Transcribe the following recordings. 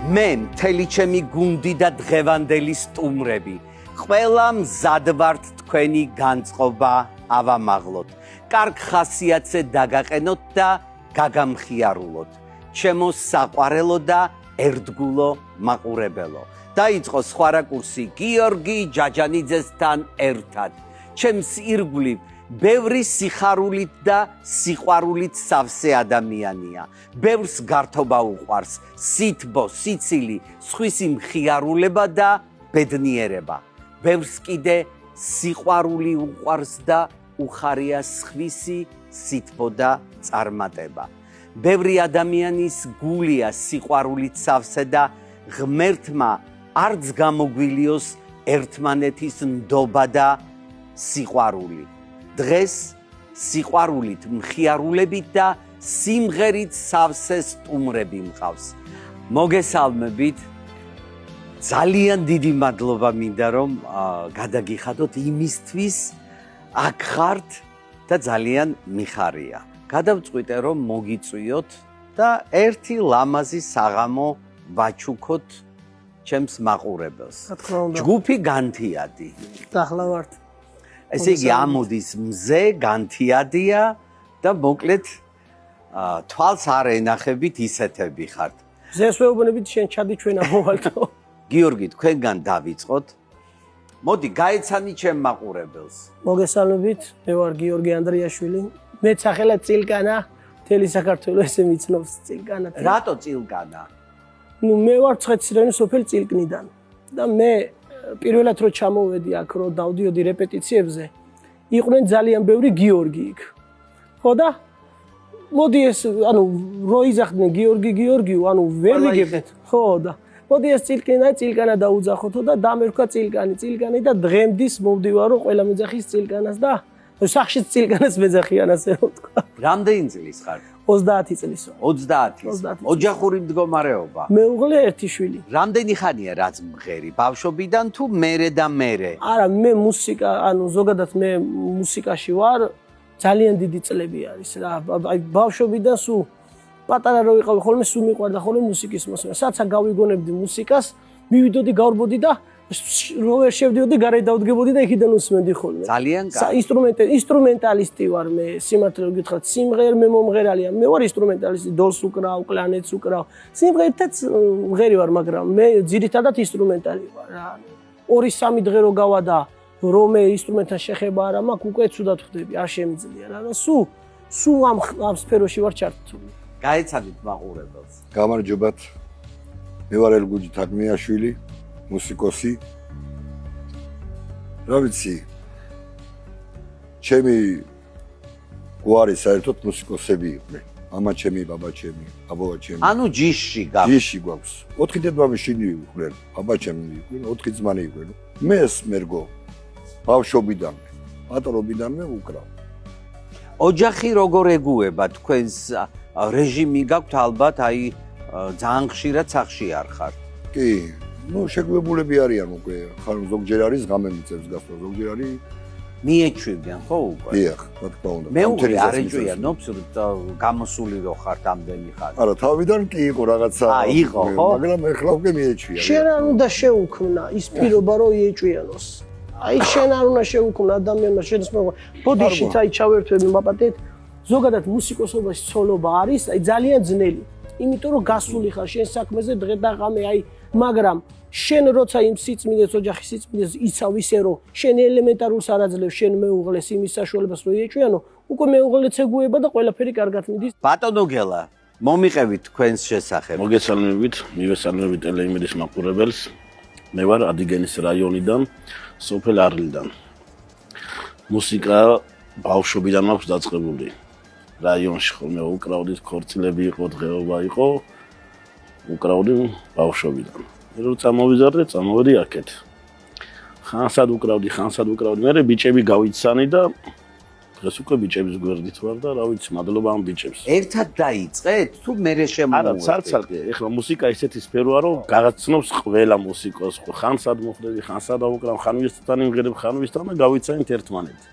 მე მთელი ჩემი გუნდი და დღევანდელი სტუმრები ყველა მზად ვართ თქვენი განწყობა ავამაღლოთ კარგ ხასიათზე დაგაყენოთ და გაგამხიარულოთ ჩემო საყვარელო და ერთგულო მაყურებელო დაიწყო სხვა რაკურსი გიორგი ჯაჯანიძესთან ერთად ჩემს ირგვლივ ბევრი სიხარულით და სიყვარულით სავსე ადამიანია ბევრს გართობა უყვარს სითბო სიცილი სხვისი მხიარულება და ბედნიერება ბევრს კიდე სიყვარული უყვარს და უხარია სხვისი სითბო და წარმატება ბევრი ადამიანის გულია სიყვარულით სავსე და ღმერთმა არც გამოგვილიოს ერთმანეთის ნდობა და სიყვარული დღეს სიყვარულით მხიარულებით და სიმღერით სავსე სტუმრები მყავს მოგესალმებით ძალიან დიდი მადლობა მინდა რომ გადაგიხადოთ იმისთვის აქ ხართ და ძალიან მიხარია გადავწყვიტე რომ მოგიწვიოთ და ერთი ლამაზი საღამო ვაჩუქოთ ჩემს მაყურებელს ჯგუფი განთიადი ახლა ვართ ესე იგი ამოდის მზე განთიადია და მოკლედ თვალს არ ენახებით ისეთები ხართ მზეს ვეუბნებით შენ ჩადი ჩვენ ამოვალთო გიორგი თქვენგან დავიწყოთ მოდი გაეცანი ჩემ მაყურებელს მოგესალმებით მე ვარ გიორგი ანდრიაშვილი მე სახელად წილკანა მთელი საქართველოს ესე მიცნობს წილკანა რატო წილკანა ნუ მე ვარ ცხეთისრევნის სოფელ წილკნიდან და მე პირველად რო ჩამოვედი აქ რო დავდიოდი რეპეტიციებზე იყვნენ ძალიან ბევრი გიორგი იქ ხო და მოდი ეს ანუ რო იზახდნენ გიორგი ანუ ვერ ვიგებდეთ ხო და მოდი ეს წილკანა დაუძახოთო და დამერქვა წილკანი და დღემდის მოვდივარო ყველა მეძახის წილკანას და სახშიც წილკანას მეძახიან ასე რომ თქვა რამდენი წლის ხარ 30 წლის 30 ოჯახური მდგომარეობა მეუღლე ერთი შვილი რამდენი ხანია რაც მღერი ბავშვობიდან თუ მერე და მერე არა მე მუსიკა ანუ ზოგადად მე მუსიკაში ვარ ძალიან დიდი წლები არის რა აი ბავშვობიდან სულ პატარა რო ვიყავი ხოლმე სულ მიყვარდა ხოლმე მუსიკის მოსმენა სადაც გავიგონებდი მუსიკას მივიდოდი გავრბოდი და რო ვერ შევდიოდი გარეთ დავდგებოდი და იქიდან უსმენდი ხოლმე ძალიან ინსტრუმენტალისტი ვარ მე სიმართლე გითხრათ სიმღერ მე მომღერალია მე ვარ ინსტრუმენტალისტი დოლს უკრავ კლანეტს უკრავ სიმღერითაც მღერი ვარ მაგრამ მე ძირითადად ინსტრუმენტალი ვარ რა 2-3 დღე რო გავა და რომ მე ინსტრუმენტთან შეხება არა მაქვს უკვე ცუდად ხვდები არ შემიძლია რა და სულ ამ სფეროში ვარ ჩართული გაეცადით მაყურებელს გამარჯობათ მე ვარ ელგუჯი თაგმიაშვილი მუსიკოსი რა ვიცი ჩემი გვარი საერთოდ მუსიკოსები იყვნენ მამა ჩემი ბაბა ჩემი აბოა ჩემი ანუ ჯიში გვაქვს 4 დედმამიშვილი იყვნენ ბაბა ჩემი იყვნენ 4 ძმანი იყვნენ მე მერგო ბავშვობიდანვე პატრობიდანვე უკრავ ოჯახი როგორ ეგუება თქვენს რეჟიმი გაქვთ ალბათ აი ძალიან ხშირად სახში არ ხართ კი ნუ შეგვებულები არიან უკვე ხან ზოგჯერ არის გამემიწევს გასვლა ზოგჯერ არის მიეჩვევიან ხო უკვე დიახ რა თქმა უნდა მეუღლე არ ეჭვიანობს გამოსული რო ხართ ამდენი ხანი არა თავიდან კი იყო რაღაცა იყო ხო მაგრამ ეხლა უკვე მიეჩვია შენ არ უნდა შეუქმნა ის პირობა რომ იეჭვიანოს აი შენ არ უნდა შეუქმნა ადამიანმა შენს ბოდიშით აი ჩავერთვები მაპატეთ ზოგადად მუსიკოსობაში ცოლობა არის აი ძალიან ძნელი იმიტომ რომ გასული ხარ შენ საქმეზე დღე და ღამე აი მაგრამ შენ როცა იმ სიწმინდეს ოჯახის სიწმინდეს იცავ ისე რომ შენ ელემენტარულს არ აძლევ შენ მეუღლეს იმის საშუალებას რომ იეჭვიანო უკვე მეუღლეც ეგუება და ყველაფერი კარგად მიდის ბატონო გელა მომიყევით თქვენს შესახებ მოგესალმებით მივესალმებით ტელეიმედის მაყურებელს მე ვარ ადიგენის რაიონიდან სოფელ არლიდან მუსიკა ბავშვობიდან მაქვს დაწყებული რაიონში ხოლმე უკრავდით ქორწილები იყო დღეობა იყო უკრავდი ბავშვობიდან როცა წამოვედი აქეთ ხანსად უკრავდი მე ბიჭები გავიცანი და დღეს უკვე ბიჭების გვერდით ვარ და რა ვიცი მადლობა ამ ბიჭებს ერთად დაიწყეთ თუ მერე შემოვიდეთ არა ცალ-ცალკე ეხლა მუსიკა ისეთი სფეროა რომ გაგაცნობს ყველა მუსიკოს ხანსად მოხდები ხანსად აუკრავ ხან ვისთან იმღერებ ხან ვისთან და გავიცანით ერთმანეთი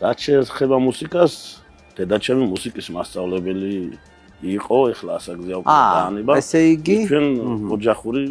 რაც შეეხება მუსიკას დედაჩემი მუსიკის მასწავლებელი იყო, ეხლა ასაგზია უკვე დაანება. ესე იგი ჩვენ ოჯახური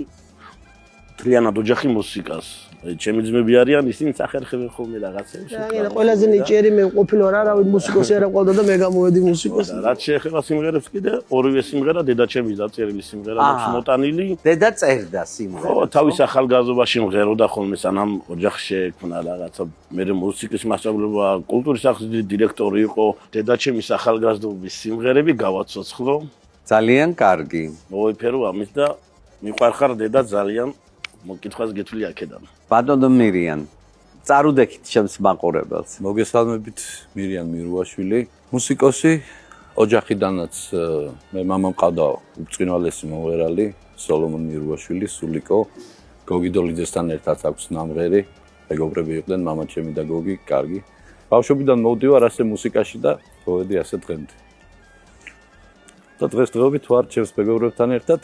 მთლიანად ოჯახი მუსიკას. ჩემი ძმები არიან, ისინი სახერხებენ ხოლმე რაღაცებს. რა ყველაზე ნიჭიერი მე ყოფილი ვარ, არავინ მუსიკოსი არ ყავდა და მე გამოვედი მუსიკოსი. რაც შეეხება სიმღერებს კიდე ორივე სიმღერა დედაჩემის დაწერილი სიმღერა აქვს მოტანილი. დედა წერდა სიმღერას. ხო, თავის ახალგაზრდობაში მღეროდა ხოლმე სანამ ოჯახში შეექმნა რაღაცა. მე მუსიკის მასწავლებლობა, კულტურის სახლის დირექტორი იყო. დედაჩემის ახალგაზრდობის სიმღერები გავაცოცხლო. ძალიან კარგი. მოვიფერო ამით და მიყვარხარ დედა ძალიან. მოკითხვას გეთვლი აქედან. ბატონო მირიან, წარუდექით ჩემს მაყურებელს. მოგესალმებით, მირიან მირუაშვილი, მუსიკოსი, ოჯახიდანაც მე მამა მყავდა უბრწყინვალესი მომღერალი, სოლომონ მირუაშვილი, სულიკო, გოგი დოლიძესთან ერთად აქვს ნამღერი, მეგობრები იყვნენ, მამა ჩემი და გოგი, კარგი. ბავშვობიდან მოვდივარ ასე მუსიკაში და მოვედი ასე დღემდე. და დღესდღეობით ვარ ჩემს მეგობრებთან ერთად,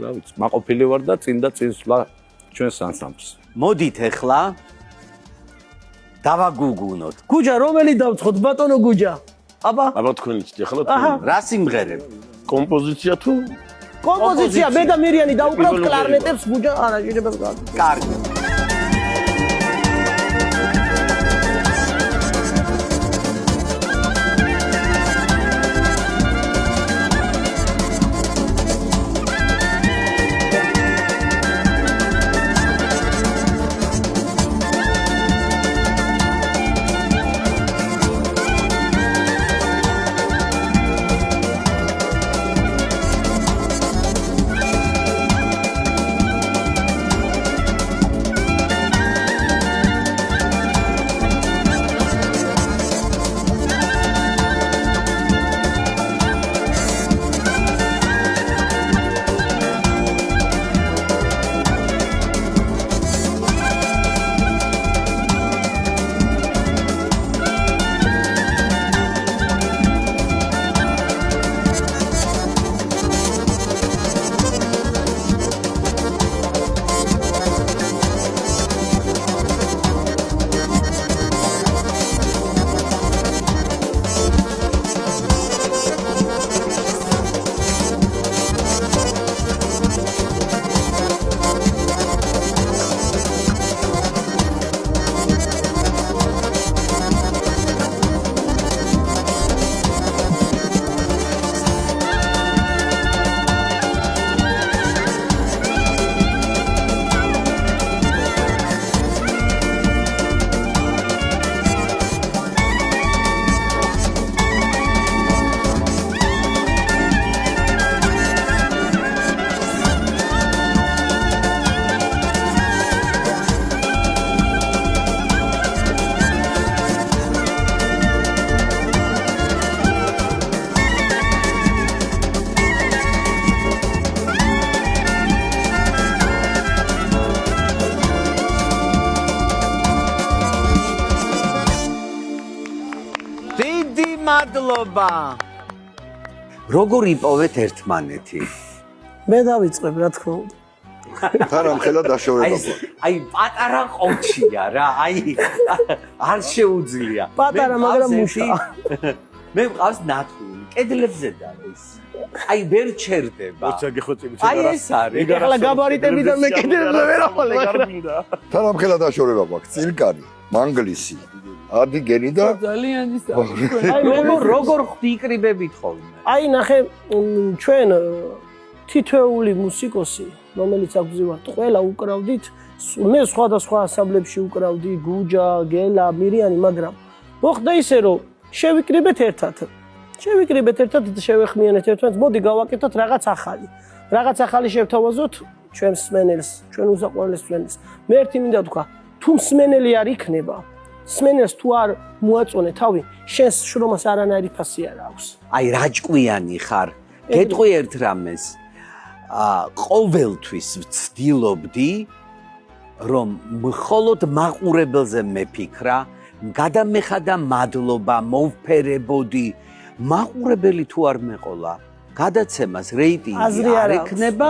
რა ვიცი, მაყოფილი ვარ და წინ სვლა ჩვენს ანსამბლს. მოდით ახლა დავაგუგუნოთ. გუჯა რომელი დავცხოთ ბატონო გუჯა? აბა აბა თქვენი ცდი ახლა რა სიმღერები? კომპოზიცია თუ კომპოზიცია მე და მირიანი დაუკრავთ კლარნეტებს გუჯა არა შეიძლება გაკეთო. კარგი. მადლობა. როგორ იპოვეთ ერთმანეთი? მე დავიწყებ რა თქმა უნდა. თარამხელა დაშორება გვაქვს. აი პატარა ყოჩია რა, აი არ შეუძლია. პატარა, მაგრამ მუშა. მე მყავს ნათული, კედლებზე დავის. აი ვერ ჩერდება. როცა გეხოცებით აი ეს არის. ახლა გაბარიტებიდან მე კედლებზე ვერ ავალ, მაგრამ თარამხელა დაშორება გვაქვს. წილკარი, მანგლისი, არდგენი და ძალიან ის აი როგორ ხვდიკრიბებით ხოლმე? აი ნახე ჩვენ თითოეული მუსიკოსი რომელიც აგვზივართ ყველა უკრავდით მე სხვადასხვა ასამბლებში უკრავდი გუჯა, გელა, მირიანი მაგრამ მოხდა ისე რომ შევიკრიბეთ ერთად შევეხმიანეთ ერთმანეთს მოდი გავაკეთოთ რაღაც ახალი შევთავაზოთ ჩვენს სმენელს ჩვენ უზაყვარლეს სმენელს მე ერთი მინდა თქვა თუ სმენელი არ იქნება სმენელს თუ არ მოაწონე თავი შენს შრომას არანაირი ფასი არ აქვს აი რაჭკვიანი ხარ გეტყვი ერთ რამეს ყოველთვის ვცდილობდი რომ მხოლოდ მაყურებელზე მეფიქრა გადამეხადა მადლობა მოვფერებოდი მაყურებელი თუ არ მეყოლა გადაცემას რეიტინგი არ ექნება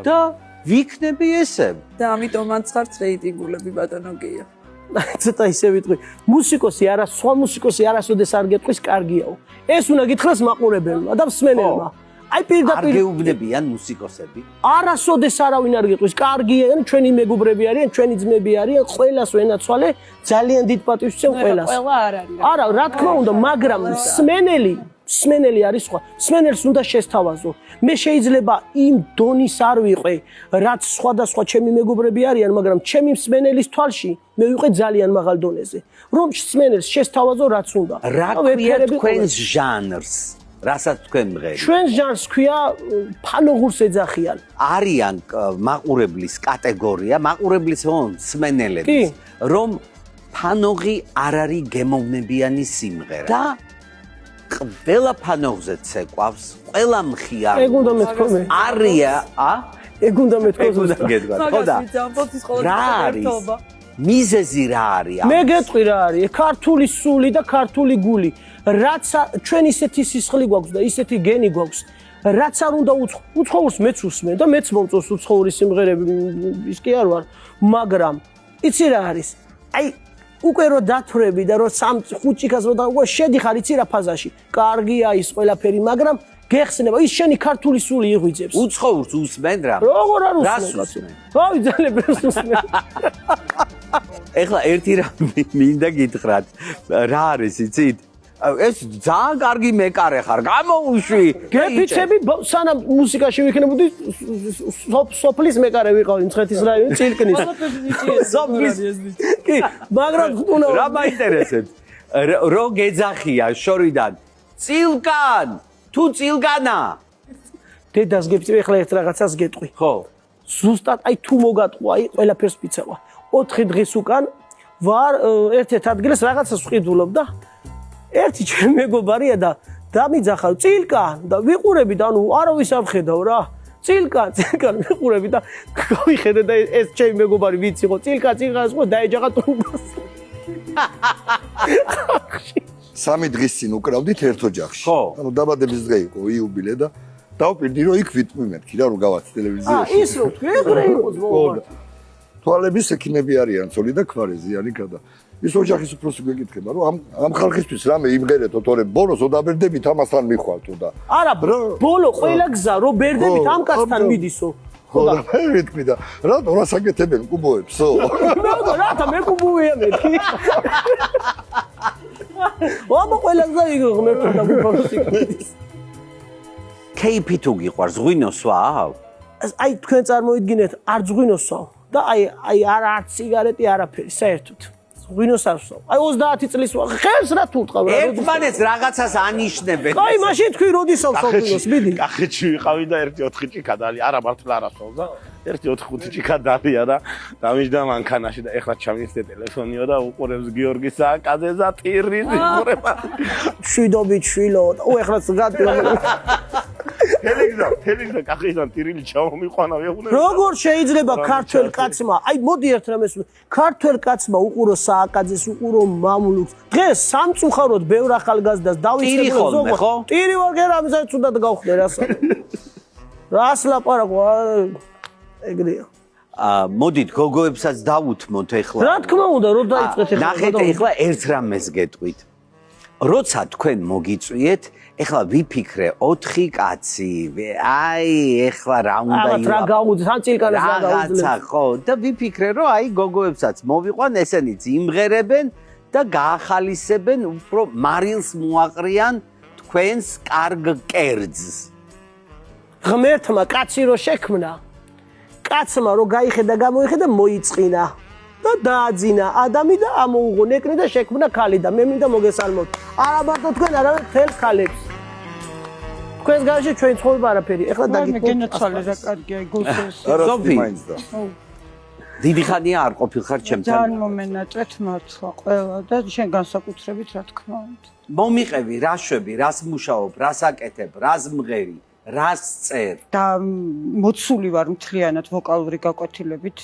და ვიქნები ესე და ამიტომაც ხართ რეიტინგულები ბატონო გია ცოტა ისე ვიტყვი სხვა მუსიკოსი არასოდეს არ გეტყვის კარგიაო ეს უნდა გითხრას მაყურებელმა და მსმენელმა აი არ პირდაპირ გეუბნებიან მუსიკოსები? არასოდეს არავინ არ გეტყვის, კარგია, ჩვენი მეგობრები არიან, ჩვენი ძმები არიან, ყველას ვენაცვალე, ძალიან დიდ პატივს ვცემ ყველას. ყველა არ არის. არა, რა თქმა უნდა, მაგრამ სმენელი არის სხვა. სმენელს უნდა შესთავაზო. მე შეიძლება იმ დონის არ ვიყე, რაც სხვადასხვა ჩემი მეგობრები არიან, მაგრამ ჩემი სმენელის თვალში მე ვიყე ძალიან მაღალ დონეზე. რომ სმენელს შესთავაზო რაც უნდა. რა ქვია თქვენს ჟანრს? რასაც თქვენ მღერით? ჩვენს ჟანრს ქვია ფანოღურს ეძახიან. არიან მაყურებლის კატეგორია, მაყურებლის სმენელების, რომ ფანოღი არ არის გემოვნებიანი სიმღერა და ყველა ფანოღზე ცეკვავს, ყველა მხიარ. ეგ უნდა მეთქო მე. არია, ეგ უნდა მეთქო. ხო და რა არის? მიზეზი რა არის? მე გეტყვი რა არის? ქართული სული და ქართული გული. რაც ჩვენ ისეთი სისხლი გვაქვს და ისეთი გენი გვაქვს, რაც არ უნდა უცხოურს მეც უსმენ და მეც მომწონს უცხოური სიმღერები, ის კი არ ვარ, მაგრამ იცი რა არის? აი უკვე რო დათვრები და რო 5 ჭიქას რო დაუგო, შედიხარ იცი რა ფაზაში. კარგია ის ყველაფერი, მაგრამ გეხსნება ის შენი ქართული სული იღვიძებს. უცხოურს usmen რა? როგორ არ რას უსმენ? უსმენ? აი ძალიან ბევრს უსმენ. ეხლა ერთი რამ მინდა გითხრათ, რა არის იცით? ეს ძალიან კარგი მეკარე ხარ, გამოუშვი. გეფიცები სანამ მუსიკაში ვიქნებოდი სოფლის მეკარე ვიყავი მცხეთის რაიონის წილკნის. სოფლის. კი, მაგრამ უნდა რა მაინტერესებს? რო გეძახია შორიდან წილკან, თუ წილკანა? დედას გეფიცები ეხლა ერთ რაღაცას გეტყვი. ხო. ზუსტად აი თუ მოგატყვა, აი ყველაფერს მიცევა. 4 დღის უკან ვარ ერთ-ერთ ადგილას რაღაცას ვყიდულობ და ერთი ჩემი მეგობარია და დამიძახა წილკან და ვიყურები და ანუ არავის არ ხედავ რა. წილკან ვიყურები და გავიხედე და ეს ჩემი მეგობარი ვიც იყო წილკან ხო დაეჯახა ტურბოს. 3 დღის წინ უკრავდით ერთ ოჯახში. ხო. ანუ დაბადების დღე იყო იუბილე და დავპირდი რომ იქ ვიტმიმეთქი რა რომ გავაც ტელევიზიაში. ის რო თქვი ეგრე იყოს მოგობარ. თვალების ექიმები არიან ცოლი და ქმარეზიანი და ის ოჯახის უფროსი გეკითხება რომ ამ ხალხისთვის რამე იმღერეთო თორე ბოლოს ოდაბერდებით ამასთან მიხვალთო და არა ბოლო ყველა გზა რო ბერდებით ამ კაცთან მიდისო. ხო და მე ვიტყვი და რატო რას აკეთებენ კუბოებსო? რათა მე კუბოია მეთქი. აბა ყველა გზა იგო ღმერთო და უფროსი გიდის. кейფი თუ გიყვარს, ღვინოს ვაავ? აი თქვენ წარმოიდგინეთ არ ღვინოს ვაავ და აი არ სიგარეტი არაფერი საერთოდ. ღვინოს არ ვსვამ. აი 30 წლის ხელს რა თუ ვტყავ რა. ერთმანეთს რაღაცას ანიშნებენ. აი მაშინ თქვი როდის ავსვამ ღვინოს, მიდი. კახეთში ვიყავი და ერთი 4 ჭიქა დალი, არა მართლა არ ასვავს და ერთი 4-5 ჭიქა დალია და დამიჯდა მანქანაში და ეხლა ჩამისდე ტელეფონიო და უყურებს გიორგი სააკაძეს და ტირის უყურება. შვიდობით შვილო და ეხლაც გადი. თელეგრამ კახეთიდან ტირილი ჩამომიყვანა ვეუბნები. როგორ შეიძლება ქართველ კაცმა, აი მოდი ერთ რამეს ქართველ კაცმა უყურო სააკაძეს, უყურო მამლუქს. დღეს სამწუხაროდ ბევრ ახალგაზრდას დავიწყებო ზოგადად. ხო? ტირი ვარ გერ ამისაც თუდად გავხდე რასა. რას ლაპარაკო ეგრეა. მოდით გოგოებსაც დავუთმოთ ეხლა. რა თქმა უნდა, რომ დაიწყეთ ეხლა. ნახეთ ეხლა ერთ რამეს გეტყვით. როცა თქვენ მოგიწვიეთ, ეხლა ვიფიქრე 4 კაცი, აი ეხლა რა უნდა რაღაც რა გაუძ, სამ წილკანას რა გაუძლებს. რაღაცა ხო, და ვიფიქრე რომ აი გოგოებსაც მოვიყვან, ესენიც იმღერებენ და გაახალისებენ უფრო მარილს მოაყრიან თქვენს კარგ კერძს. ღმერთმა კაცი რო შექმნა, კაცმა რო გაიხედა, გამოიხედა, მოიწყინა და დააძინა ადამი და ამოუღო ნეკნი და შექმნა ქალი და მე მინდა მოგესალმოთ. არა მარტო თქვენ, არამედ მთელ ქალებს. თქვენს გარშე ჩვენ ცხოვრება არაფერი. ეხლა მე გენაცვალე რა კარგია გულსეს. სოფი, მაინც და დიდი ხანია არ ყოფილხარ ჩემთან. ძალიან მომენაჭრეთ მართლა ყველა და შენ განსაკუთრებით რა თქმა უნდა. მომიყევი, რა შვები, რას მუშაობ, რას აკეთებ, რას მღერი, რას წერ. და მოცული ვარ მთლიანად ვოკალური გაკვეთილებით,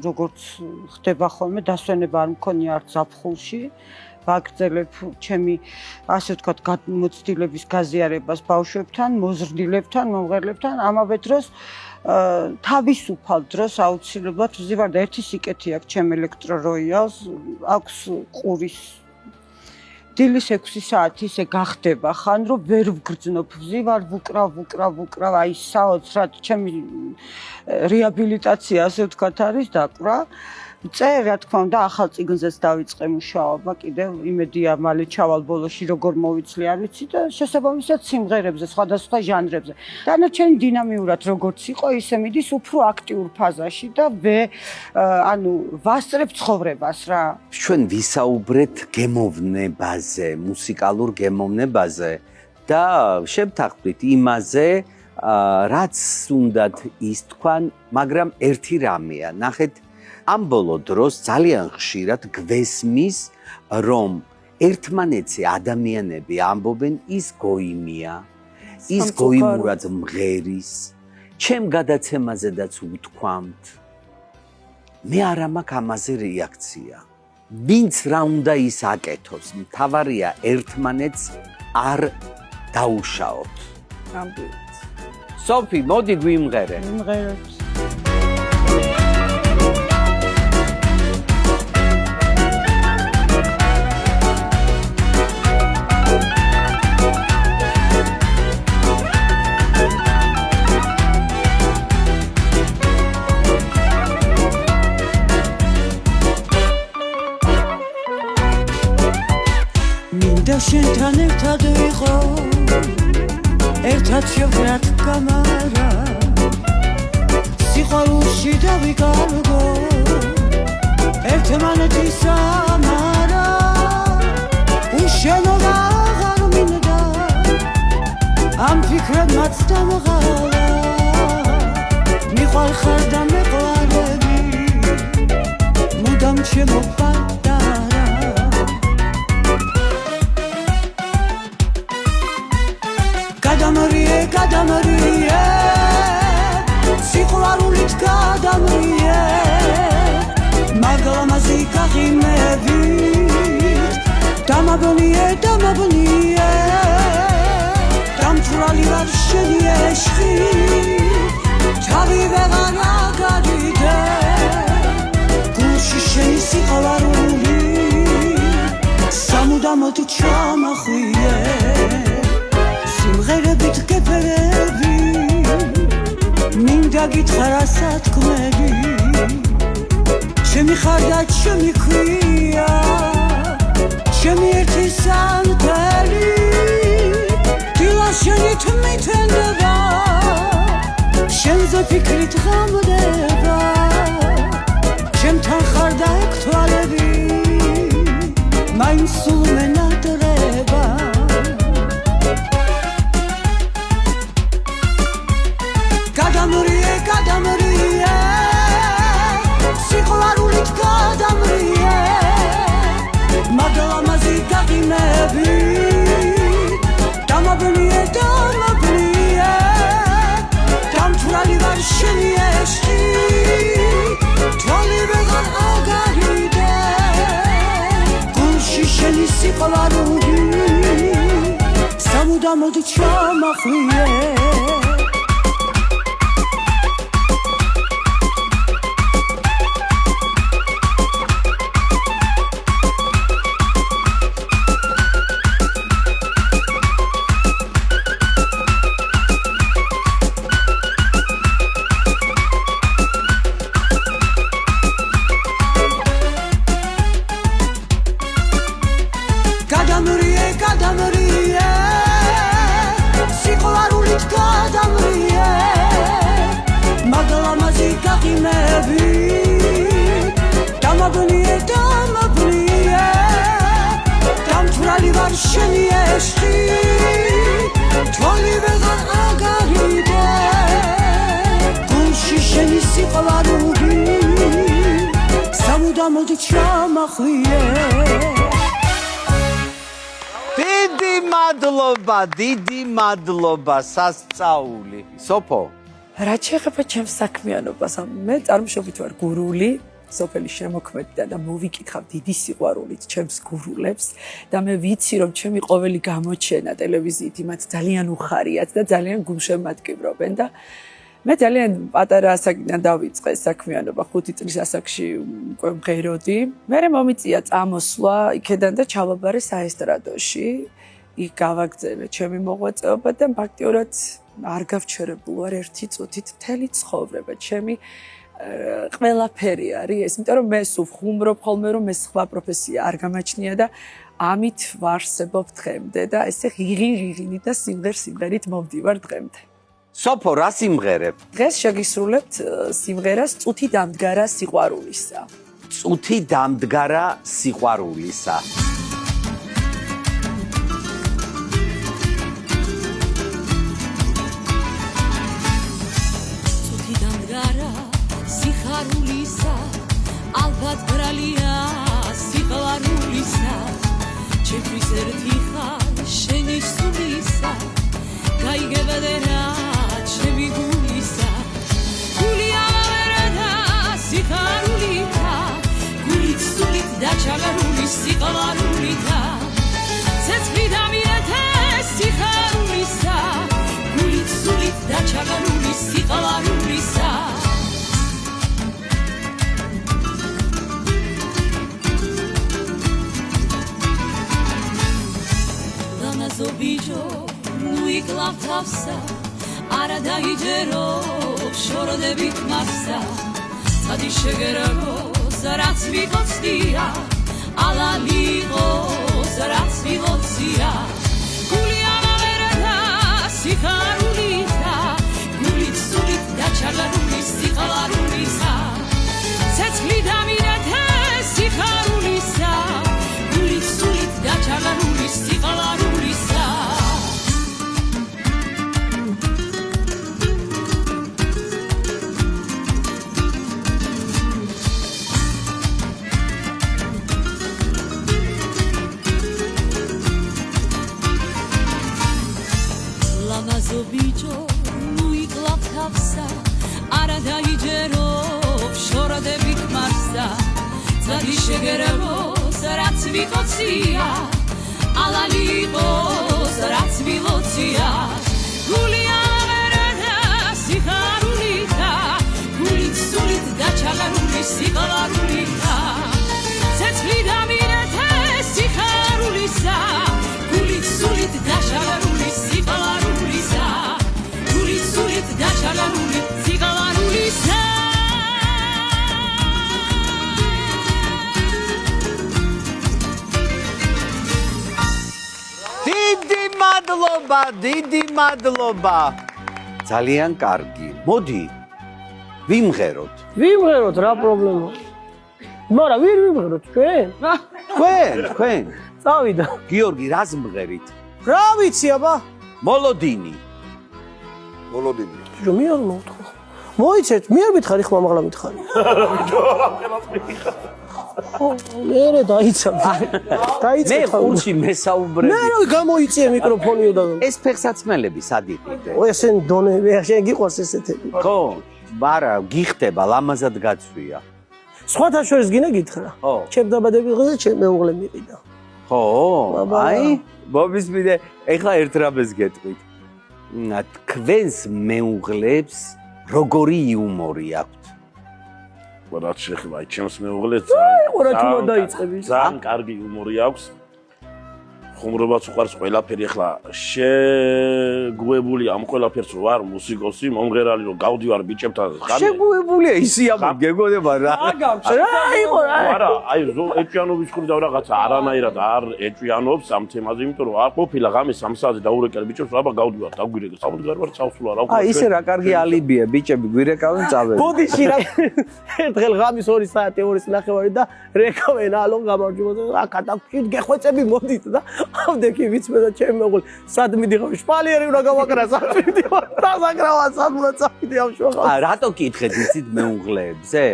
როგორც ხდება ხოლმე, დასვენება არ მქონია არც ზაფხულში. ვაგრძელებ ჩემი ასე ვთქვათ გამოცდილების გაზიარებას ბავშვებთან, მოზრდილებთან, მომღერლებთან, ამავე დროს თავისუფალ დროს აუცილებლად ვზივარ და ერთი სიკეთი აქვს ჩემ ელექტროროიალს, აქვს ყურის დილის 6 საათი ისე გახდება ხან რომ ვერ ვგრძნობ, ვზივარ, ვუკრავ, აი საოცრად ჩემი რეაბილიტაცია ასე ვთქვათ არის დაკვრა. წერ რა თქმა უნდა ახალ წიგნზეც დავიწყე მუშაობა, კიდევ იმედია მალე ჩავალ ბოლოში როგორ მოვიცლი არ ვიცი და შესაბამისად სიმღერებზე, სხვადასხვა ჟანრებზე. დანარჩენი დინამიურად როგორც იყო, ისე მიდის უფრო აქტიურ ფაზაში და ანუ ვასწრებ ცხოვრებას რა. ჩვენ ვისაუბრეთ გემოვნებაზე, მუსიკალურ გემოვნებაზე და შევთანხმდით იმაზე, რაც უნდათ ის თქვან, მაგრამ ერთი რამეა, ნახეთ ამ ბოლო დროს ძალიან ხშირად გვესმის, რომ ერთმანეთზე ადამიანები ამბობენ ის გოიმია, ის გოიმურად მღერის, ჩემ გადაცემაზედაც უთქვამთ. მე არა მაქვს ამაზე რეაქცია. ვინც რა უნდა ის აკეთოს, მთავარია ერთმანეთს არ დაუშაოთ. ნამდვილად. სოფი, მოდი გვიმღერე. მიმღერებს. შენთან ერთად ვიყო ერთად შევდრათ კამარა სიყვარულში დავიკარგო ერთმანეთის ამარა უშენობა აღარ მინდა ამ ფიქრებმაც დამღალა მიყვალ ხარ და მეყვარები მუდამ ჩემო გადამრიე სიყვარულით გადამრიე მაგლამაზი გაღიმებით დამაბნიე დამთვრალი ვარ შენი ეშხი თავი ვეღარ აგარიდე გულში შენი სიყვარული სამუდამოდ ჩამახვიე სიმღერებით გეფერები მინდა გითხრა რასაც თქმები ჩემი ხარ და ჩემი ქვია ჩემი ერთი სანთელი დილა შენით მითენდება შენზე ფიქრით ღამდება ჩემთან ხარ და ეგ თვალები მაინც სულ მენატრება გადამრიე სიყვარულით გადამრიე მაგლამაზი გაღიმები დამაბნიე დამთვრალი ვარ შენი ეშხი თვალი ვეღარ აგარიდე გულში შენი სიყვარული სამუდამოდ ჩამახვიე გადამრიე სიყვარულით გადამრიე მაგლამაზი გაღიმები დამაბნიე დამთვრალი ვარ შენი ეშხი თვალი ვეღარ აგარიდე გულში შენი სიყვარული სამუდამოდ ჩამახვიე დიდი მადლობა სასწაული. სოფო. რა შეეხება ჩემს საქმიანობას, მე წარმოშობით ვარ გურული, სოფელი შემოქმედდა და მოვიკითხავ დიდი სიყვარულით ჩემს გურულებს და მე ვიცი რომ ჩემი ყოველი გამოჩენა ტელევიზიით იმათ ძალიან უხარიათ და ძალიან გულშემატკივრობენ და მე ძალიან პატარა ასაკიდან დავიწყე საქმიანობა 5 წლის ასაკში უკვე მღეროდი. მე მომიწია წამოსვლა იქედან და ჩავაბარე საესტრადოში. იქ გავაგზავნე ჩემი მოღვაწეობა და ფაქტიურად არ გავჩერებულ ვარ ერთი წუთით მთელი ცხოვრება. ჩემი ყველაფერი არის ეს, იმიტომ რომ მე სულ ხუმრობ ხოლმე რომ მე სხვა პროფესია არ გამაჩნია და ამით ვარსებობ დღემდე და ესე ღიღინი და სიმღერით მოვდივარ დღემდე. სოფო, რა სიმღერებ? დღეს შეგისრულებთ სიმღერას წუთი დამდგარა სიყვარულისა. წუთი დამდგარა სიყვარულისა. წუთი დამდგარა სიხარულისა, ალბათ ბრალია სიყვარულისა. ჩემთვის ერთი ხარ შენი სულისა, გაიგებდერა ჩემი გულისა. გული აღერდა სიხარულითა, გულით სულით დაჩაგარული სიყვარულითა. ცეცხლი დამირეთე სიხარულისა, გულით სულით დაჩაგარული სიყვარულისა. ბიჭო ნუ იკლავ თავსა, არა დაიჯერო შოროდებით მასა. სადი შეგერგოს რაც ვიყოცდია, ალალიყოს რაც ვიყოცია. გული აღერდა სიხარულითა, გულით სულით დაჩაგარული სიყვარულისა. ცეცხლი დამირეთე სიხარულისა, გულით სულით დაჩაგარული სიყვარულისა. ბიჭო ნუ იკლავ თავსა, არა დაიჯერო შოროდებით მასა. სადი შეგერგოს რაც ვიყოცია, ალალიყოს რაც ვიყოცია. გული აღერდა სიხარულითა, გულით სულით დაჩაგარული სიყვარულითა. ცეცხლი დამირეთე სიხარულისა, გულით სულით დაჩაგარული სიყვარულისა. გულით სულით დაჩაგარული სიყვარულისა. დიდი მადლობა. ძალიან კარგი. მოდი, ვიმღეროთ. ვიმღეროთ, რა პრობლემა? მაგრამ ვინ ვიმღეროთ ჩვენ? თქვენ. წავიდა. გიორგი, რას მღერით? რა ვიცი აბა? მოლოდინი. მოლოდინი. რომ მე არ მოვთხოვ. მოიცეთ, მე არ მითხარი ხმა მაღლა მითხარი. მე დაიცა. მე ხურში მესაუბრები. მე რა გამოიწია მიკროფონი და ეს ფეხსაცმელები სად იყიდე? ო ესენ დონები, შენ გიყვარს ესეთები. ხო, ბარა, გიხდება, ლამაზად გაცვია. სხვათა შორის გინდა გითხრა. ხო. ჩემ დაბადების დღეზე ჩემ მეუღლე მიყიდა. ხო, აი, მობისმიდე, ეხლა ერთ რამეს გეტყვით. თქვენს მეუღლებს როგორი იუმორი აქვთ? რაც შეხება ჩემს მეუღლეს ყურა თუმა დაიწყები. ძალიან კარგი იუმორი აქვს. ხუმრობაც უყარს ყველაფერი. ახლა შეგუებული ამ ყველაფერს რო ვარ მუსიკოსი, მომღერალი რო გავდივარ ბიჭებთან ხანი. შეგუებულია ისი ამ გეგონება რა. რა იყო რა? არა, აი ეჭვიანობის ხური და რაღაცა არანაირად არ ეჭვიანობს ამ თემაზე, იმიტომ რომ არ ყოფილა ღამე 3 საათზე დაურეკარ ბიჭებს, აბა გავდივარ, დაგვირეკე, სამდგარ ვარ, წავსულა რა. აი ისე რა კარგი ალიბია, ბიჭები გვირეკავენ, წავენ. ბოდიში რა. ერთხელ ღამის 2 საათი 2:30 და რეკავენ ალონ გამარჯვება. აკა და გეხვეწები მოდით და ავდექი ვიცმე და ჩემ მეუღლე სად მიდიღავ შპალიერი უნდა გავაკრა სად მიდივარ დასაკრავა სად უნდა წავიდე ამ შოხალ. რატო კითხეთ იცით მეუღლეებზე?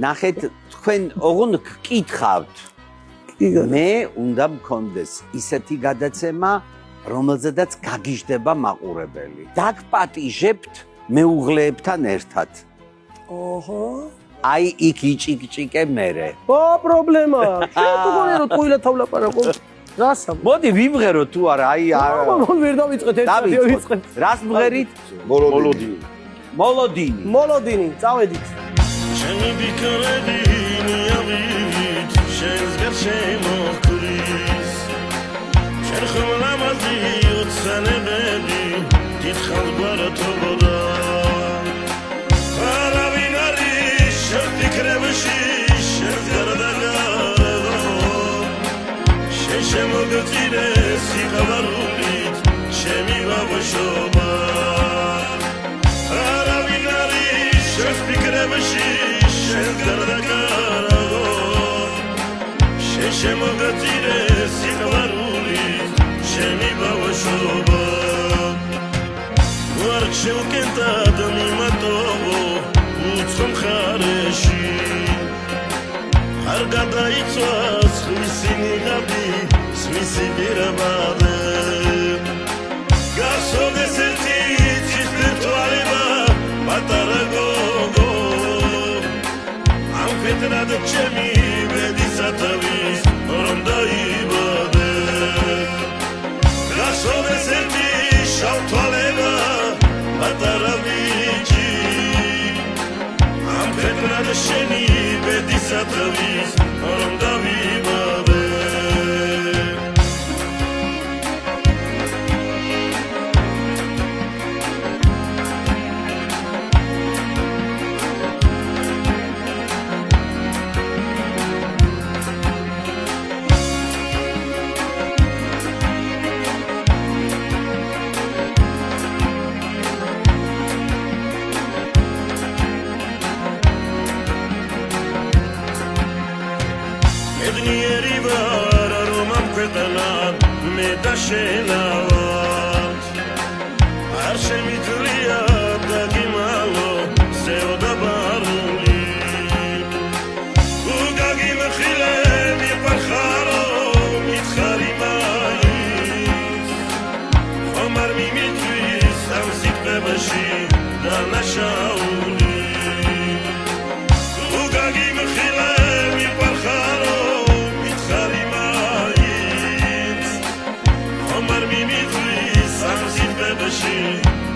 ნახეთ თქვენ ოღონდ გკითხავთ. მე უნდა მქონდეს ისეთი გადაცემა, რომელზედაც გაგიჟდება მაყურებელი. დაგპატიჟებთ მეუღლეებთან ერთად. ოჰო. აი იქ იჭიკჭიკე მერე. ო პრობლემა. შენ თუ გონე რომ ტყუილა თავლაპარაკო. რასა? მოდი ვიმღერო თუ არა, აი ვერ დავიწყეთ ერთად ვიწყეთ. რას მღერით? მოლოდინი. მოლოდინი, წავედით. ჩემი ბიკრები მიავით შენს გარშემოხრის შენ ხომ ლამაზი ოცნებები დიდხანს გვარათობოდა არავინ არის შენ ფიქრებში შენს გარდაგარო შენ შემოგწირე სიყვარულით ჩემი ბავშვობა არავინ არის შენს ფიქრებში შენს გარდაგარო შენ შემოგწირე სიყვარულით ჩემი ბავშვობა ვარ შევკენთად მიმატოვო უცხო მხარეში არ გადაიცვას ხმისი ნიღაბი სმისი პირაბადე გასოდეს ერთი ცისფერტვალება პატარა გოგო ამ ფეტრად ჩემი ბედისათავის რომ დაიბადე გასოდეს ერთი შავთვალება პატარა ბიჭი ამ ფეტრად შენი ბედისათავის რომ დავიბადე Ednieri var aromam kwetanan me da shenavas Arshe mitlia da gimalo se oda baruli Ugagi mkhile mi parkharo mitkhari mais Omar mi mitvis am sikve bashi da nashauli Ugagi mkhile mi parkharo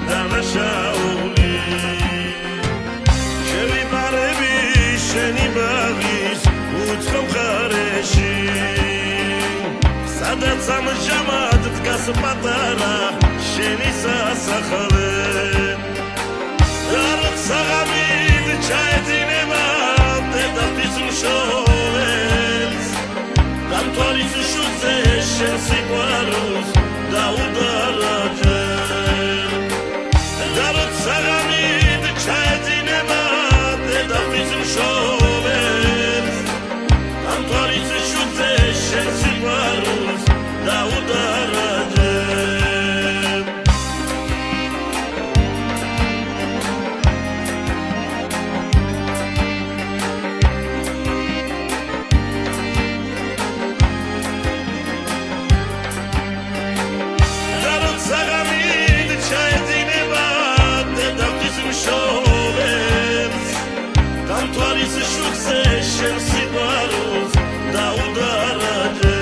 Danashauli Sheri barebi sheni bagis utzkom khareshi Sadat samjamat tkas patara sheni sasakhale Darot sagamid chaydinema dedafizun shovels Dam toris shutze shen sigwarus daudaraje Darot sagamid chaydinema dedafizun shovels Dam toris shutze shen sigwarus daudaraje Shen sigwarus daudaraje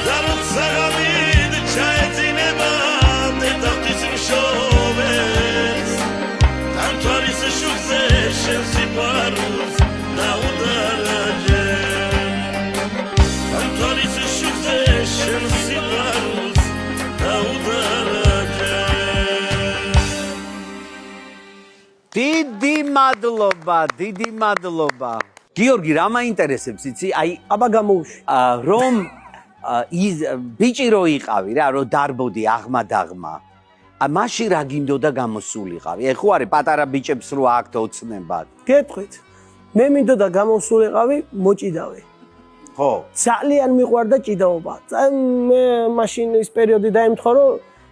Darot sagamid chaydinema dedafizun shovels Tam tvaris shukze shen sigwarus daudaraje Tam tvaris shukze shen sigwarus daudaraje დიდი მადლობა. გიორგი, რა მაინტერესებს, იცი? აი, აბა გამოუშვი. რომ ის ბიჭი რო იყავი რა, რო დარბოდი აღმადაღმა. მაშინ რა გინდოდა გამოსულიყავი? ეხო არის პატარა ბიჭებს რო აქვთ ოცნებად. გეტყვით. მე მინდოდა გამოსულიყავი მოჭიდავე. ხო. ძალიან მიყვარდა ჭიდაობა. მე მაშინ ის პერიოდი დაემთხვა, რომ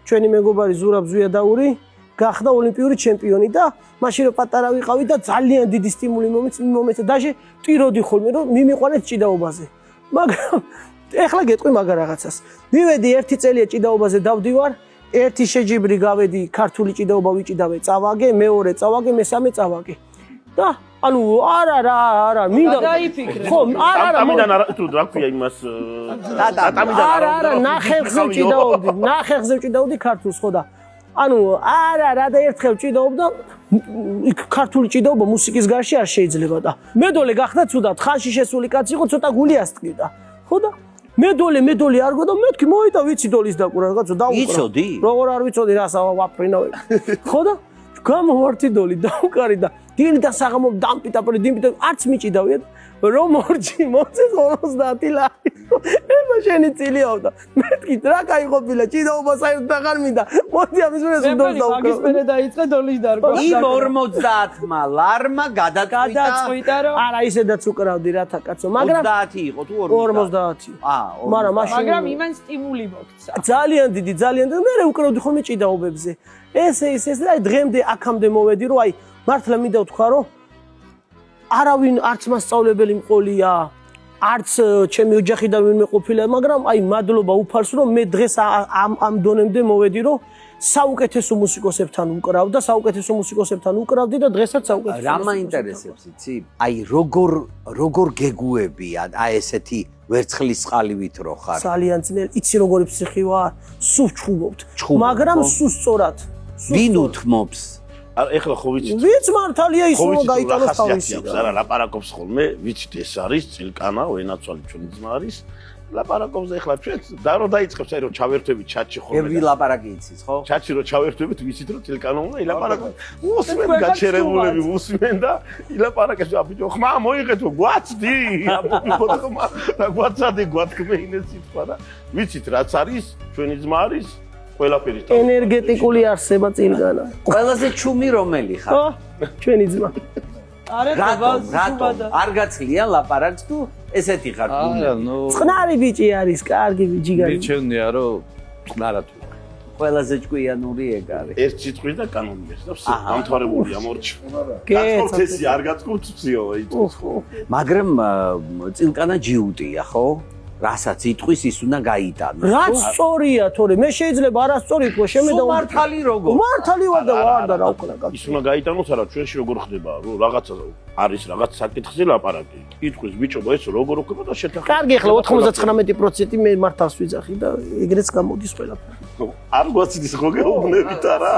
ჩვენი მეგობარი ზურაბ ზვიადაური გახდა ოლიმპიური ჩემპიონი და მაშინ რომ პატარა ვიყავი და ძალიან დიდი სტიმული მომეცა даже ტიროდი ხოლმე რომ მიმიყვანეთ ჭიდაობაზე. მაგრამ ეხლა გეტყვი მაგარ რაღაცას. მივედი ერთი წელია ჭიდაობაზე დავდივარ, ერთი შეჯიბრი გავედი ქართული ჭიდაობა ვიჭიდავე, წავაგე, მეორე წავაგე, მესამე წავაგე. და ანუ არა მინდა გადაიფიქრე. ხო არა ამიდან თუ რა ქვია იმას არა ნახევრზე ვჭიდაობდი ქართულს ხო და ანუ არა რა და ერთხელ ჭიდაობდა იქ ქართული ჭიდაობა მუსიკის გარშე არ შეიძლება და მედოლე გახდა ცუდად ხანში შესული კაცი იყო ცოტა გული ასტკივდა ხო და მედოლე არ გო და მეთქი მოიდა ვიცი დოლის დაკურა რაღაცა დაუკრა იცოდი? როგორ არ ვიცოდი რას ვაფრინავ ხო და გამოვართი დოლი დაუკარი და დინი და საღამო დამპიტაპრი არც მიჭიდავია რომ მორჯი მოწეს 50 ლარი ება შენი წილიავდა მეთქი რა кайყოფილა ჭიდაობა საერთოდ აღარ მინდა მოდი ამის მერე დოლს დაუკრა მაგის მერე დაიწყე დოლის დარგვა იმ 50-მა ლარმა გადაწყვიტა რომ არა ისედაც უკრავდი რათა კაცო მაგრამ 30 იყო თუ 50 მაგრამ მაშინ მაგრამ იმან სტიმული მოგცა ძალიან დიდი მე უკრავდი ხოლმე ჭიდაობებზე ეს და დღემდე აქამდე მოვედი რომ აი მართლა მინდა ვთქვა რომ არავინ არც მასწავლებელი მყოლია არც ჩემი ოჯახიდან ვინმე ყოფილა მაგრამ აი მადლობა უფალს რომ მე დღეს ამ დონემდე მოვედი რომ საუკეთესო მუსიკოსებთან უკრავდი და დღესაც საუკეთესო რა მაინტერესებს იცი აი როგორ გეგუებიან აი ესეთი ვერცხლის წყალივით რო ხარ ძალიან ძნელი იცი როგორი ფსიხი ვარ სულ ჩხუბობთ მაგრამ სულ სწორად ვინ უთმობს ეხლა ხო ვიცით ვიც მართალია ის რომ გაიტანოს თავისი არა ლაპარაკობს ხოლმე ვიცით ეს არის წილკანა ვენაცვალი ჩვენი ძმა არის ლაპარაკობს ეხლა ჩვენ და რო დაიწყებს აი რომ ჩავერთვებით ჩატში ხოლმე ვი ლაპარაკი იცის ხო ჩატში რო ჩავერთვებით ვიცით რომ წილკანა უნდა ილაპარაკოს უსმენ გაჩერებულები უსმენ და ილაპარაკებს აბიჯო ხმა მოიღეთო გვაცდი ხმა და გვაცადი გვათქმეინე სიტყვა და ვიცით რაც არის ჩვენი ძმა არის ყველაფერი ენერგეტიკული არსება წილკანა ყველაზე ჩუმი რომელი ხარ ჩვენი ძმა რატო არ გაცლიან ლაპარაკს თუ ესეთი ხარ წყნარი ბიჭი არის კარგი ჯიგარი მიჩვენია რომ წყნარად ყველაზე ჭკვიანური ეგ არის ერთ სიტყვის და კანონიეს და ვსო დამთავრებულია მორჩი გაწყვეტესი არ გაწყვეტციო მაგრამ წილკანა ჯიუტია ხო რასაც იტყვის ის უნდა გაიტანოს. რაც სწორია, თორე მე შეიძლება არასწორი თქვა, შემედა მართალი როგორ? მართალი ვარ და ვარ და რა ვქნა კაცო. ის უნდა გაიტანოს არა, ჩვენში როგორ ხდება, რომ რაღაცა არის რაღაც საკითხზე ლაპარაკი. იტყვის ბიჭო, ეს როგორ უქება და შეთანხმება. კარგი, ახლა 99% მე მართავს ვიძახი და ეგრეც გამოდის ყველაფერი. არ გვაცდის ხო გეუბნებით არა?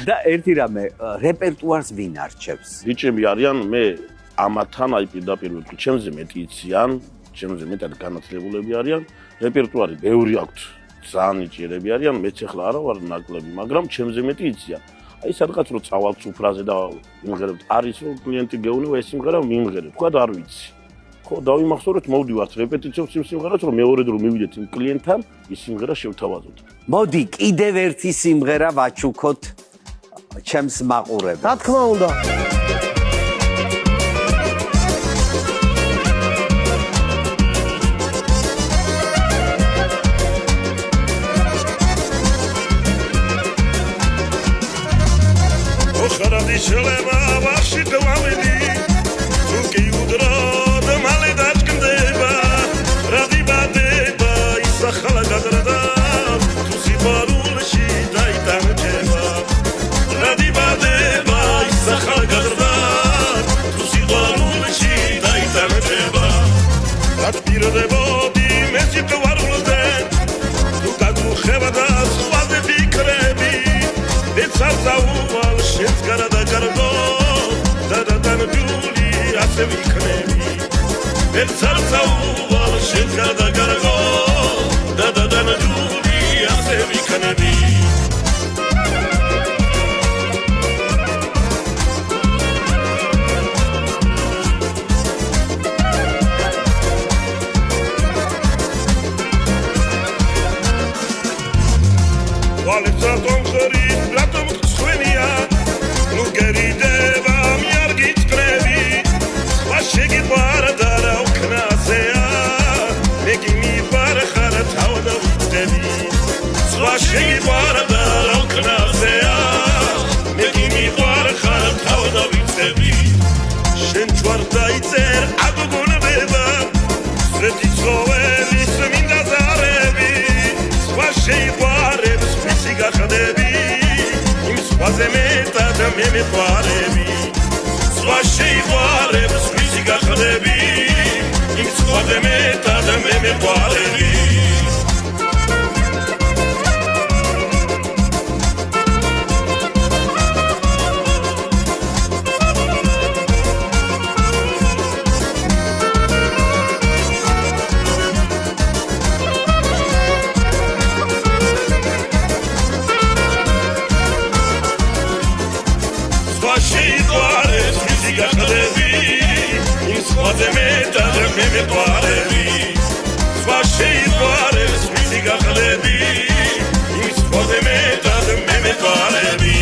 და ერთი რამე, რეპერტუარს ვინ არჩევს? ბიჭები არიან მე ამათან აი პირდაპირ ვიტყვი, ჩემზე მეტი იციან. ჩემზე მეტად განათლებულები არიან, რეპერტუარი ბევრი აქვთ, ძალიან ნიჭიერები არიან, მეც ახლა არა ვარ ნაკლები, მაგრამ ჩემზე მეტი იციან. აი სადღაც რო წავალ სუფრაზე და იმღერებთ, არის რომ კლიენტი გეუბნება ეს სიმღერა მიმღერებ, თქვა და არ ვიცი. ხო, დავიმახსოვრეთ, მოვდივართ რეპეტიციებს იმ სიმღერას, რომ მეორე დრო მივიდეთ იმ კლიენტთან, ის სიმღერა შევთავაზოთ. მოდი, კიდევ ერთი სიმღერა ვაჩუქოთ ჩემს მაყურებელს. რა თქმა უნდა. შეიძლება ვახში დავავედი თუ კი უდრო და მალე დაჭკდება რა დიბადება ის ახლა გადრდა თუ სიყვარულში დაიტანდება რა დიბადება ის ახლა გადრდა თუ სიყვარულში დაიტანდება რა პირდებოდი მე სიყვარულზე თუ გაგუხება და სხვაზე ფიქრები ეცავსაუვალ შენს გარდა გარგო და ჯული ასე ვიქნები ეცავსაუვალ შენს გარდა გარგო და ჯული ასე ვიქნები ვალეცატონ ხრი რატომ ხსვენია ნუ გერიდება მიარგით კრები ვაშეგიბარა და რა უკნასეა მეგი მიბარა ხარა თავდა ვწდები ვაშეგიბარა და რა უკნასეა მეგი მიბარა ხარა თავდა ვწდები შენ ჯვარ დაიწერ აგოგონებება ზრეთი ცხოველის მინდა ზარები ვაშეგიბარებს გახდები იმ სხვაზე მეტად მე მეყვარები სხვა შეიყვარებს ვისი გახდები იმ სხვაზე მეტად მე მეყვარები სხვა შეიყვარეს მისი გახლები ის ხვაზე მეტად მე მეყვარები სხვა შეიყვარეს მისი გახლები ის ხვაზე მეტად მე მეყვარები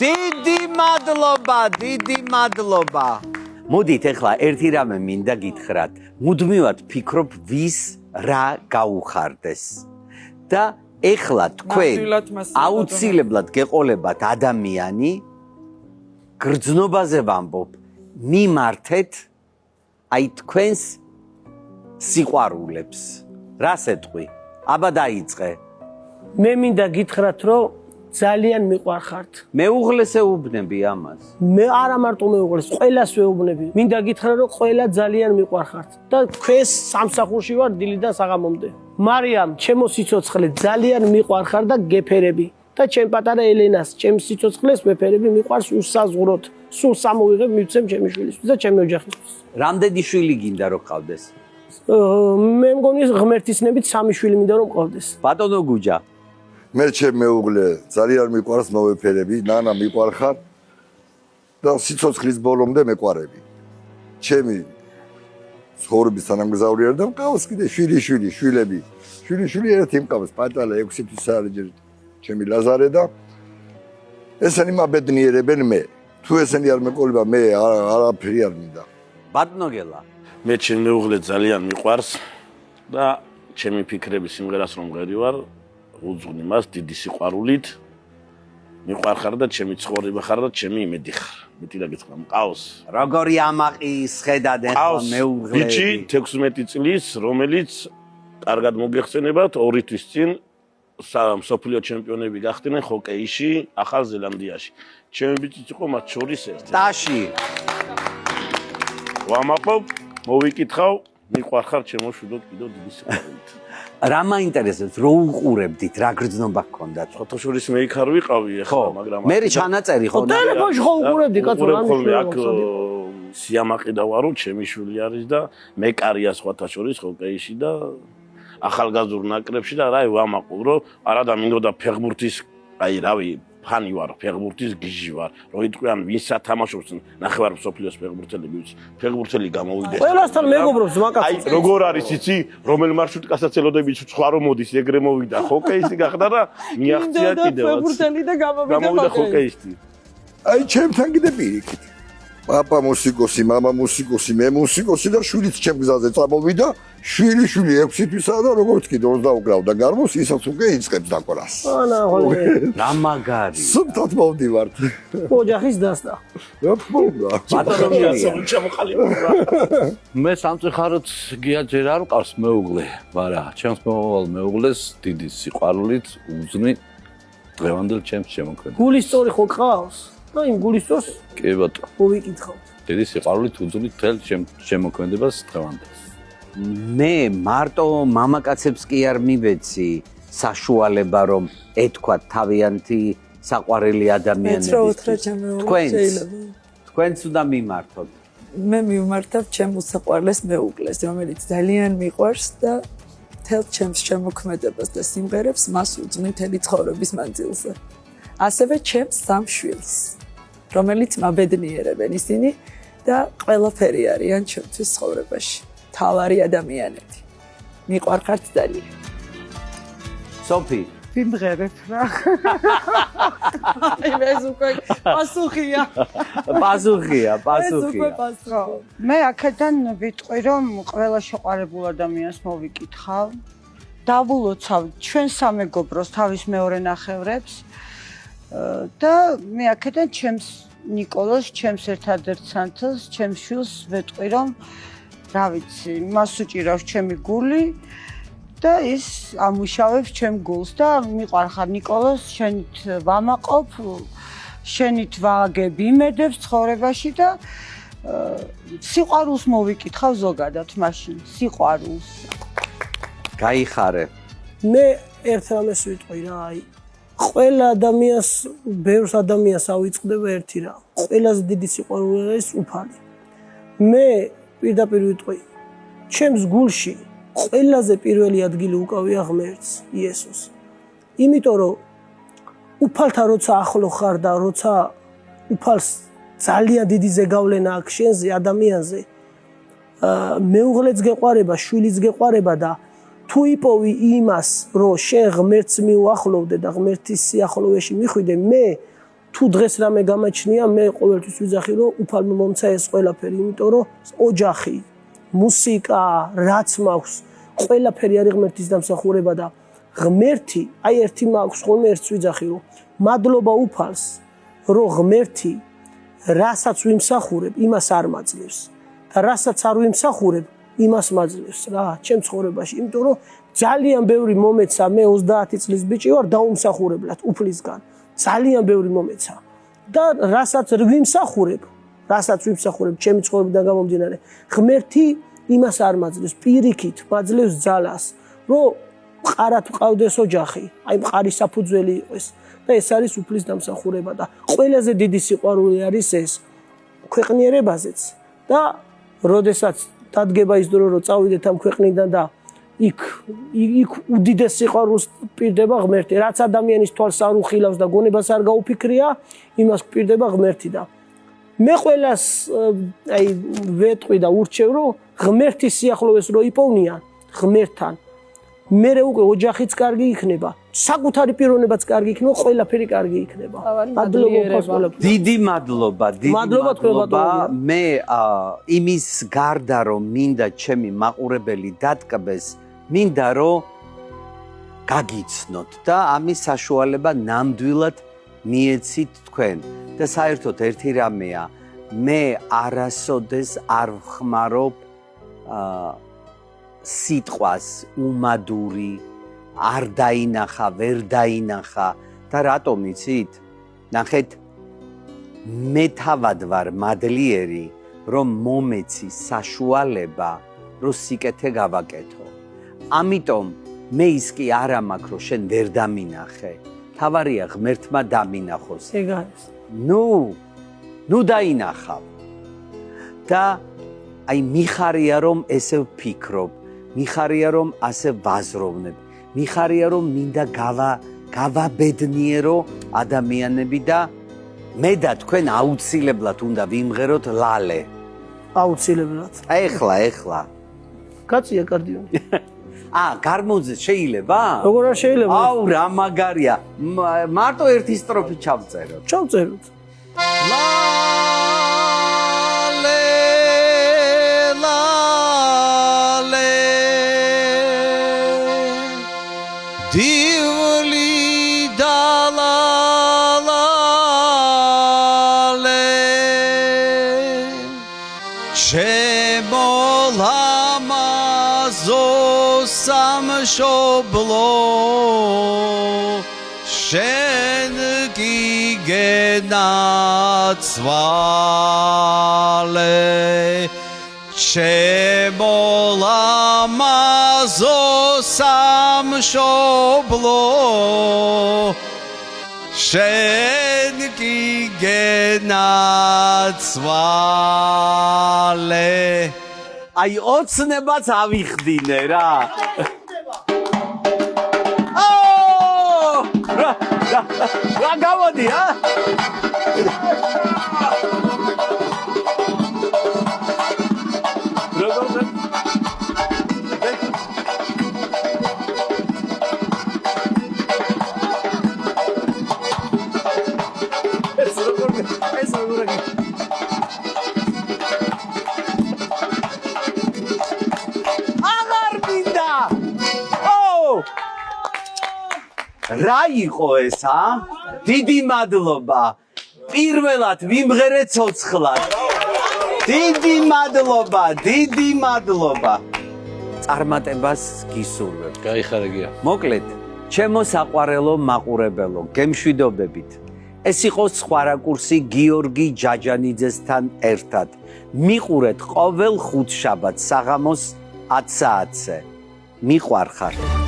დიდი მადლობა. მოდით ახლა ერთი რამე მინდა გითხრათ. მუდმივად ფიქრობ ვის რა გაუხარდეს. და ახლა თქვენ აუცილებლად გეყოლებათ ადამიანი გრძნობაზე ვამბობ მიმართეთ აი თქვენს სიყვარულებს. რას ეთყვი? აბა დაიწყე. მე მინდა გითხრათ, რომ ძალიან მიყვარხართ. მეუღლეს ეუბნები ამას. მე არა მარტო მეუღლეს, ყველას ვეუბნები. მინდა გითხრა, რომ ყველა ძალიან მიყვარხართ და თქვენს სამსახურში ვარ დილიდან საღამომდე. მარიამ, ჩემო სიცოცხლე, ძალიან მიყვარხარ და გეფერები. და ჩემ პატარა ელენას, ჩემ სიცოცხლეს ვეფერები, მიყვარს უსაზღვროდ. სულ სამოვიღებ მივცემ ჩემი შვილისთვის და ჩემი ოჯახისთვის. რამდენი შვილი გინდა რომ ყავდეს? მე მგონი ღმერთისნებით 3 შვილი მინდა რომ ყავდეს. ბატონო გუჯა. მე ჩემ მეუღლე ძალიან მიყვარს მოვეფერები, ნანა მიყვარხარ და სიცოცხლის ბოლომდე მეყვარები. ჩემი ცხოვრების თანამგზავრი არ და მყავს კიდე შვილები. შვილი ერთი მყავს, პატარა 6 თვის არის ჩემი ლაზარე და ესენი მაბედნიერებენ მე. თუ ესენი არ მეყოლება მე არაფერი არ მინდა. ბატონო გელა. მე ჩემი მეუღლე ძალიან მიყვარს და ჩემი ფიქრები სიმღერას რომ მღერი ვარ უძღვნი მას დიდი სიყვარულით მიყვარხარ და ჩემი ცხოვრება ხარ და ჩემი იმედი ხარ. მეტი რა გითხრა, მყავს. როგორი ამაყი სხედად ახლა მეუღლე. ბიჭი 16 წლის, რომელიც კარგად მოგეხსენებათ 2 თვის წინ მსოფლიო ჩემპიონები გახდნენ ჰოკეიში ახალ ზელანდიაში. ჩემი ბიჭიც იყო მათ შორის ერთი. ტაში. ვამაყობ, მოვიკითხავ, მიყვარხარ ჩემო შვილო კიდევ დიდი სიყვარულით. რა მაინტერესებს, რო უყურებდით, რა გრძნობა გქონდათ? ფოტოშორის მე იქ არ ვიყავი ახლა, მაგრამ მე ჩანაწერი ხო? ტელეფონში ხო უყურებდი კაცო, რა მიშველა აქ სიამაყე დავარო, ჩემი შვილი არის და მე კარია სხვათა შორის ჰოკეიში და ახალგაზრდულ ნაკრებში და რა ვამაყობ, რომ არა და მინდოდა ფეხბურთის, აი რავი, ფანი ვარ, ფეხბურთის გიჟი ვარ. რო იტყვიან ვინ სათამაშობს, ნახევარ მსოფლიოს ფეხბურთელები ვიცი. ფეხბურთელი გამოვიდეს. ყველასთან მეგობრობს მაკაცო. აი როგორ არის იცი, რომელ მარშრუტკასაც ელოდები სხვა რომ მოდის, ეგრე მოვიდა ჰოკეისტი გახდა და მიაღწია კიდევ. ფეხბურთელი და გამოვიდა ჰოკეისტი. აი ჩემთან კიდე პირიქით. პაპა მუსიკოსი, მამა მუსიკოსი, მე მუსიკოსი და შვილიც ჩემ გზაზე წამოვიდა. შვილი 6 თვისაა და როგორც კიდე 20 უკრავდა გარმოს, ისაც უკვე იწყებს დაკვრას. ანა ხოლმე. რა მაგარი. სუფთად მოვდივართ. ოჯახის დასტა. რა თქმა უნდა. ბატონო მირია. მე სამწუხაროდ გიაჯერ არ მყავს მეუღლე, მაგრამ ჩემს მომავალ მეუღლეს დიდი სიყვარულით უძვნი დღევანდელ ჩემს შემოქმედებას. გულის სწორი ხო ყავს? და იმ გულის სწორს კი ბატონო. მოვიკითხავ. დიდი სიყვარულით უძვნი თელ შემოქმედებას დღევანდელ. მე მარტო მამაკაცებს კი არ მივეცი საშუალება რომ ეთქვათ თავიანთი საყვარელი ადამიანებისთვის. თქვენც უნდა მიმართოთ. მე მიმართავ ჩემ უსაყვარლეს მეუღლეს, რომელიც ძალიან მიყვარს და თელ ჩემს შემოქმედებას და სიმღერებს მას უძვნი მთელი ცხოვრების მანძილზე. ასევე ჩემს 3 შვილს, რომელიც მაბედნიერებენ ისინი და ყველაფერი არიან ჩემთვის ცხოვრებაში. თავარი ადამიანები. მიყვარხართ ძალიან. სოფი, ვიმღერებ რა. აი ეს უკვე პასუხია. პასუხია. მე აქედან ვიტყვი რომ ყველა შეყვარებულ ადამიანს მოვიკითხავ. დავულოცავ ჩვენ სამეგობროს თავის მეორე ნახევრებს და მე აქედან ჩემს ნიკოლოს, ჩემს ერთადერთ სანთელს, ჩემს შვილს ვეტყვი რომ რა ვიცი, მას უჭირავს ჩემი გული და ის ამუშავებს ჩემ გულს და მიყვარხარ ნიკოლოს, შენით ვამაყობ, შენით ვაგებ იმედებს ცხოვრებაში და სიყვარულს მოვიკითხავ ზოგადად მაშინ, სიყვარულს. გაიხარე. მე ერთ რამეს ვიტყვი რა, აი ყველა ადამიანს, ბევრს ადამიანს ავიწყდება ერთი რა. ყველაზე დიდი სიყვარული არის უფალი. მე პირდაპირ ვიტყვი, ჩემს გულში ყველაზე პირველი ადგილი უკავია ღმერთს, იესოს. იმიტომ რომ უფალთან როცა ახლო ხარ და როცა უფალს ძალიან დიდი ზეგავლენა აქვს შენზე ადამიანზე მეუღლეც გეყვარება, შვილიც გეყვარება და თუ იპოვი იმას, რომ შენ ღმერთს მიუახლოვდე და ღმერთის სიახლოვეში მიხვიდე, მე თუ დღეს რამე გამაჩნია, მე ყოველთვის ვიძახი, რომ უფალმა მომცა ეს ყველაფერი, იმიტომ რომ ოჯახი, მუსიკა, რაც მაქვს, ყველაფერი არის ღმერთის დამსახურება და ღმერთი, აი ერთი მაქვს ხოლმე ერთს ვიძახი, რომ მადლობა უფალს, რომ ღმერთი რასაც ვიმსახურებ, იმას არ მაძლევს და რასაც არ ვიმსახურებ, იმას მაძლევს რა, ჩემ ცხოვრებაში, იმიტომ რომ ძალიან ბევრი მომეცა, მე 30 წლის ბიჭი ვარ, დაუმსახურებლად უფლისგან. ძალიან ბევრი მომეცა. და რასაც ვიმსახურებ, ჩემი ცხოვრებიდან გამომდინარე, ღმერთი იმას არ მაძლევს, პირიქით მაძლევს ძალას, რომ მყარად ვყავდეს ოჯახი, აი მყარი საფუძველი იყოს და ეს არის უფლის დამსახურება და ყველაზე დიდი სიყვარული არის ეს ქვეყნიერებაზეც და როდესაც დადგება ის დრო, რომ წავიდეთ ამ ქვეყნიდან და იქ უდიდეს სიყვარულს პირდება ღმერთი, რაც ადამიანის თვალს არ უხილავს და გონებას არ გაუფიქრია, იმას პირდება ღმერთი და მე ყველას აი ვეტყვი და ურჩევ, რომ ღმერთის სიახლოვეს რო იპოვნიან ღმერთთან, მერე უკვე ოჯახიც კარგი იქნება, საკუთარი პიროვნებაც კარგი იქნება, ყველაფერი კარგი იქნება. დიდი მადლობა, მე იმის გარდა რომ მინდა ჩემი მაყურებელი დატკბეს, მინდა რომ გაგიცნოთ და ამის საშუალება ნამდვილად მიეცით თქვენ. და საერთოდ ერთი რამეა, მე არასოდეს არ ვხმარობ სიტყვას უმადური, არ დაინახა, ვერ დაინახა და რატომ იცით? ნახეთ, მე თავად ვარ მადლიერი, რომ მომეცი საშუალება, რომ სიკეთე გავაკეთო. ამიტომ მე ის კი არა მაქვს, რომ შენ ვერ დამინახე. თავარია ღმერთმა დამინახოს. ეგ არის. ნუ დაინახავ. და აი მიხარია რომ ესე ვფიქრობ, მიხარია რომ ასე ვაზროვნებ, მიხარია რომ მინდა გავაბედნიერო ადამიანები და მე და თქვენ აუცილებლად უნდა ვიმღეროთ ლალე. აუცილებლად. ეხლა. კაცია კარდიონი. გარმოძე შეიძლება? როგორ არ შეიძლება? აუ რა მაგარია. მარტო ერთი სტროფი ჩავწეროთ. ჩავწეროთ. Divli dalale Shemolamazo samshoblo Shenki genatsvale Shemolamazo samshoblo Shenki genatsvale Ai ოცნებაც ავიხდინე რა რა გავოდი ა რა იყო ეს დიდი მადლობა პირველად ვიმღერე ცოცხლად დიდი მადლობა წარმატებას გისურვებ გაიხარებია მოკლედ ჩემო საყვარელო მაყურებელო გემშვიდობებით ეს იყო სხვა რაკურსი გიორგი ჯაჯანიძესთან ერთად მიყურეთ ყოველ ხუთშაბათს საღამოს 10 საათზე მიყვარხარ